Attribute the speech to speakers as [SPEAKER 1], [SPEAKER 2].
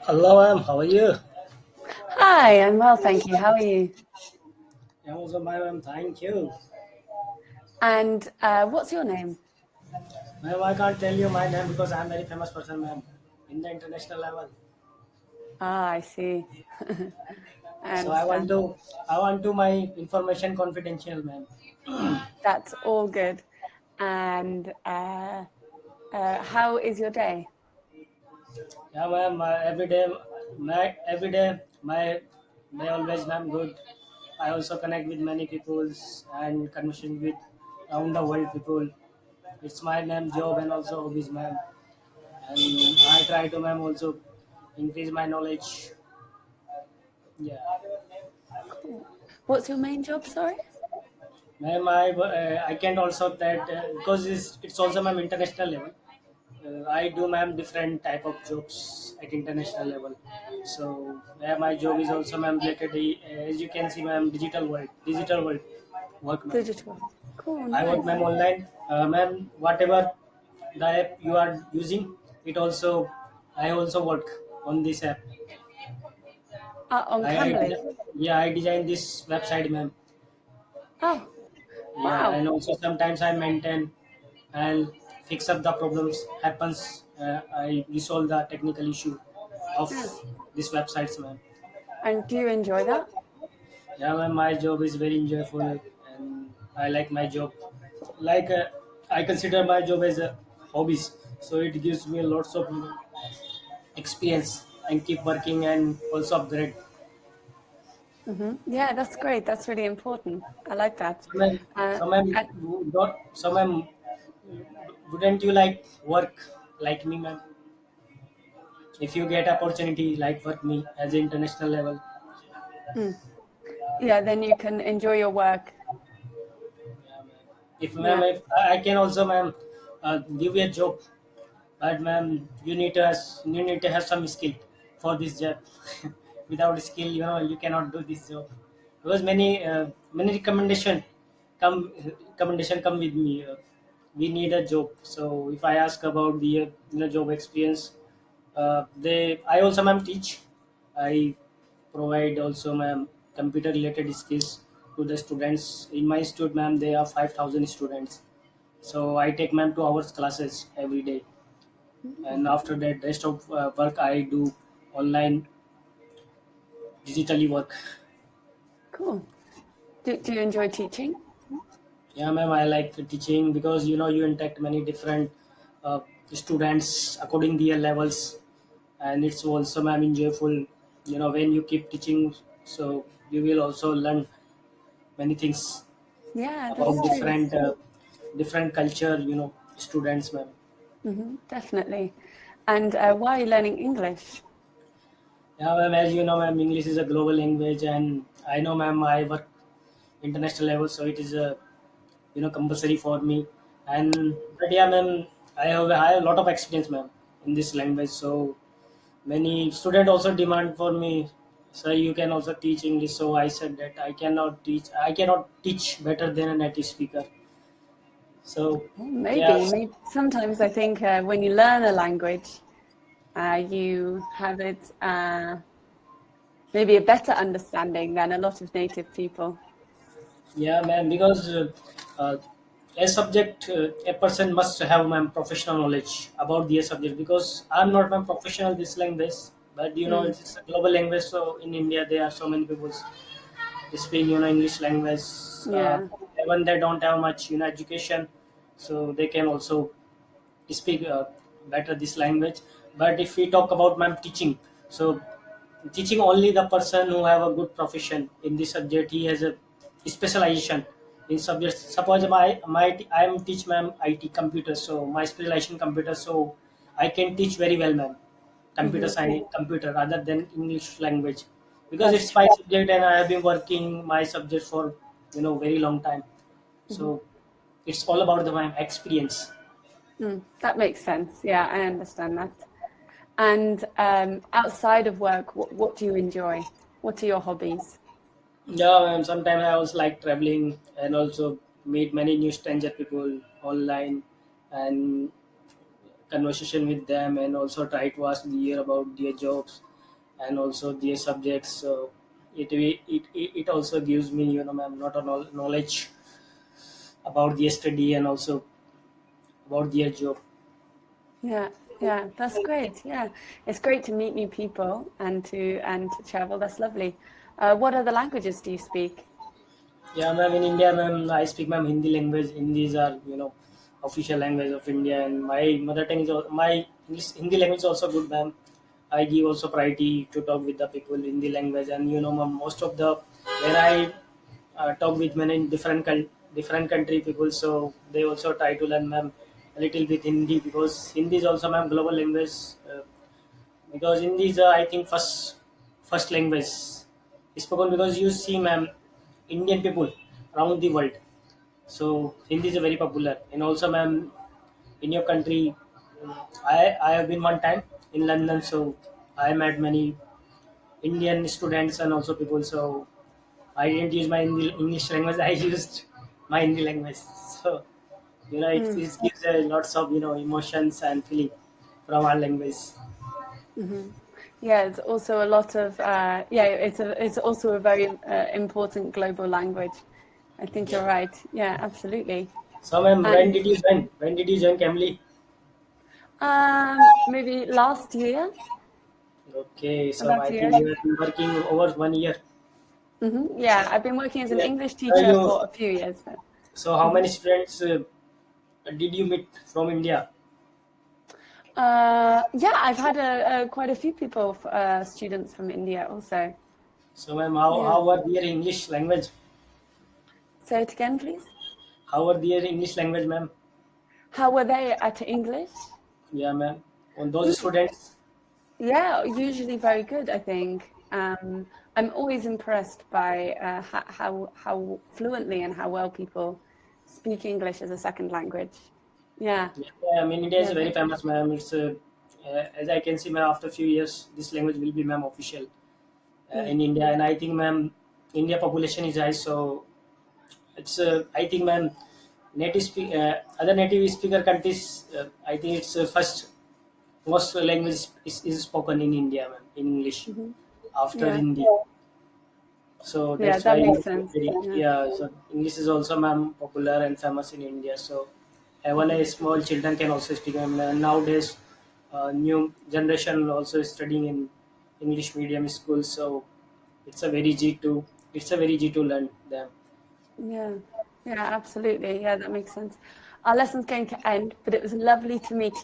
[SPEAKER 1] Hello, ma'am. How are you?
[SPEAKER 2] Hi, I'm well, thank you. How are you?
[SPEAKER 1] I'm also ma'am. Thank you.
[SPEAKER 2] And what's your name?
[SPEAKER 1] Ma'am, I can't tell you my name because I'm very famous person, ma'am, in the international level.
[SPEAKER 2] Ah, I see. I
[SPEAKER 1] So
[SPEAKER 2] understand.
[SPEAKER 1] I want to my information confidential, ma'am.
[SPEAKER 2] That's all good. And how is your day?
[SPEAKER 1] Yeah, ma'am. Every day, my always, ma'am, good. I also connect with many peoples and conversation with around the world people. It's my ma'am job and also hobbies, ma'am. And I try to, ma'am, also increase my knowledge. Yeah.
[SPEAKER 2] Cool. What's your main job, sorry?
[SPEAKER 1] Ma'am, I can't also that because it's also ma'am international level. I do ma'am different type of jobs at international level. So my job is also ma'am related as you can see ma'am digital world work ma'am.
[SPEAKER 2] Digital. Cool,
[SPEAKER 1] I work
[SPEAKER 2] nice.
[SPEAKER 1] ma'am online ma'am whatever the app you are using it also I also work on this app.
[SPEAKER 2] On
[SPEAKER 1] I
[SPEAKER 2] Cambly.
[SPEAKER 1] yeah I design this website ma'am.
[SPEAKER 2] Oh,
[SPEAKER 1] Yeah,
[SPEAKER 2] wow.
[SPEAKER 1] and also sometimes I maintain and fix up the problems happens. I resolve the technical issue of
[SPEAKER 2] Yeah.
[SPEAKER 1] this websites, man.
[SPEAKER 2] And do you enjoy that?
[SPEAKER 1] Yeah, man, my job is very enjoyable and I like my job. Like I consider my job as a hobbies, so it gives me lots of experience and keep working and also upgrade.
[SPEAKER 2] Yeah, that's great. That's really important. I like that. Uh, and
[SPEAKER 1] So, ma'am, wouldn't you like work like me, ma'am? If you get opportunity like work me as international level.
[SPEAKER 2] mm, yeah, then you can enjoy your work.
[SPEAKER 1] Yeah, ma'am. If ma'am,
[SPEAKER 2] Yeah.
[SPEAKER 1] if I can also ma'am give you a job, but ma'am you need to have some skill for this job. Without skill, you cannot do this job because many recommendation come with me. We need a job, so if I ask about the job experience, they I also ma'am teach. I provide also ma'am computer related skills to the students in my institute ma'am. There are 5,000 students, so I take ma'am 2 hours classes every day,
[SPEAKER 2] Mm,
[SPEAKER 1] and after that rest of work I do online digitally work.
[SPEAKER 2] cool. Do you enjoy teaching?
[SPEAKER 1] Yeah, ma'am, I like teaching because you interact many different uh, students according to their levels, and it's also ma'am enjoyable. When you keep teaching, so you will also learn many things
[SPEAKER 2] Yeah,
[SPEAKER 1] about
[SPEAKER 2] that's true.
[SPEAKER 1] different culture. Students, ma'am.
[SPEAKER 2] Definitely. And why are you learning English?
[SPEAKER 1] Yeah, ma'am. As you know, ma'am, English is a global language, and I know, ma'am, I work international level, so it is a compulsory for me. And but yeah, ma'am, I have a lot of experience, ma'am, in this language. So many students also demand for me. So you can also teach English. So I said that I cannot teach better than a native speaker. So
[SPEAKER 2] Well,
[SPEAKER 1] yeah,
[SPEAKER 2] maybe. Sometimes I think when you learn a language, you have it maybe a better understanding than a lot of native people.
[SPEAKER 1] yeah, ma'am. Because uh, a subject, a person must have ma'am professional knowledge about the subject. Because I'm not ma'am professional this language, but
[SPEAKER 2] Mm,
[SPEAKER 1] it's a global language. So in India, there are so many people speak English language. Uh,
[SPEAKER 2] yeah.
[SPEAKER 1] Even they don't have much education, so they can also speak better this language. But if we talk about ma'am teaching, so teaching only the person who have a good profession in this subject, he has a specialization in subjects. Suppose I am teach ma'am IT computer, so my specialization computer, so I can teach very well ma'am computer
[SPEAKER 2] hmm
[SPEAKER 1] science computer rather than English language, because
[SPEAKER 2] That's
[SPEAKER 1] it's
[SPEAKER 2] true.
[SPEAKER 1] my subject and I have been working my subject for very long time.
[SPEAKER 2] hmm
[SPEAKER 1] So it's all about the my experience.
[SPEAKER 2] That makes sense. Yeah, I understand that. And outside of work, what do you enjoy? What are your hobbies?
[SPEAKER 1] Yeah, and sometimes I also like traveling and also meet many new stranger people online and conversation with them, and also try to ask their about their jobs and also their subjects. So it also gives me, ma'am, not a knowledge about their study and also about their job.
[SPEAKER 2] Yeah, yeah, that's great. Yeah, it's great to meet new people and to travel. That's lovely. What other languages do you speak?
[SPEAKER 1] Yeah, ma'am. In India, ma'am, I speak, ma'am, Hindi language. Hindis are, official language of India, and my mother tongue is my English. Hindi language is also good, ma'am. I give also priority to talk with the people in Hindi language, and ma'am, most of the when I talk with many different country people, so they also try to learn, ma'am, a little bit Hindi, because Hindi is also, ma'am, global language. Because Hindi is, I think, first language spoken, because you see, ma'am, Indian people around the world. So Hindi is very popular, and also, ma'am, in your country, I have been one time in London, so I met many Indian students and also people. So I didn't use my English language. I used my Hindi language. So
[SPEAKER 2] Mm,
[SPEAKER 1] it gives lots of emotions and feeling from our language.
[SPEAKER 2] hmm. Yeah, it's also a lot of yeah. It's also a very important global language. I think
[SPEAKER 1] Yeah.
[SPEAKER 2] you're right. Yeah, absolutely.
[SPEAKER 1] So, ma'am, when
[SPEAKER 2] And
[SPEAKER 1] did you join? When did you join Camly?
[SPEAKER 2] maybe last year,
[SPEAKER 1] Okay, so
[SPEAKER 2] about
[SPEAKER 1] I
[SPEAKER 2] a
[SPEAKER 1] think
[SPEAKER 2] year.
[SPEAKER 1] you have been working over 1 year.
[SPEAKER 2] Yeah, I've been working as an
[SPEAKER 1] Yeah.
[SPEAKER 2] English
[SPEAKER 1] So
[SPEAKER 2] teacher for a few years now.
[SPEAKER 1] how
[SPEAKER 2] Mhm.
[SPEAKER 1] many students did you meet from India?
[SPEAKER 2] Yeah, I've had quite a few people, students from India also.
[SPEAKER 1] So, ma'am,
[SPEAKER 2] Yeah.
[SPEAKER 1] how are their English language?
[SPEAKER 2] Say it again, please.
[SPEAKER 1] How are their English language, ma'am?
[SPEAKER 2] How were they at English?
[SPEAKER 1] Yeah, ma'am. On those
[SPEAKER 2] Y-
[SPEAKER 1] students.
[SPEAKER 2] Yeah, usually very good, I think. I'm always impressed by how fluently and how well people speak English as a second language. Yeah,
[SPEAKER 1] Yeah, I mean, India is
[SPEAKER 2] yeah,
[SPEAKER 1] very famous, ma'am. It's as I can see, ma'am, after a few years, this language will be, ma'am, official
[SPEAKER 2] mm,
[SPEAKER 1] in India, and I think, ma'am, India population is high, so it's I think, ma'am, other native speaker countries. I think it's first most language is spoken in India, ma'am, in English
[SPEAKER 2] hmm,
[SPEAKER 1] after
[SPEAKER 2] yeah,
[SPEAKER 1] Hindi. So
[SPEAKER 2] yeah.
[SPEAKER 1] that's
[SPEAKER 2] That
[SPEAKER 1] why
[SPEAKER 2] makes sense. Yeah.
[SPEAKER 1] yeah. So English is also, ma'am, popular and famous in India. So even
[SPEAKER 2] Hmm.
[SPEAKER 1] a small children can also speak. And nowadays, new generation also is studying in English medium schools. So it's a very easy to learn them.
[SPEAKER 2] Yeah, yeah, absolutely. Yeah, that makes sense. Our lesson's going to end, but it was lovely to meet you.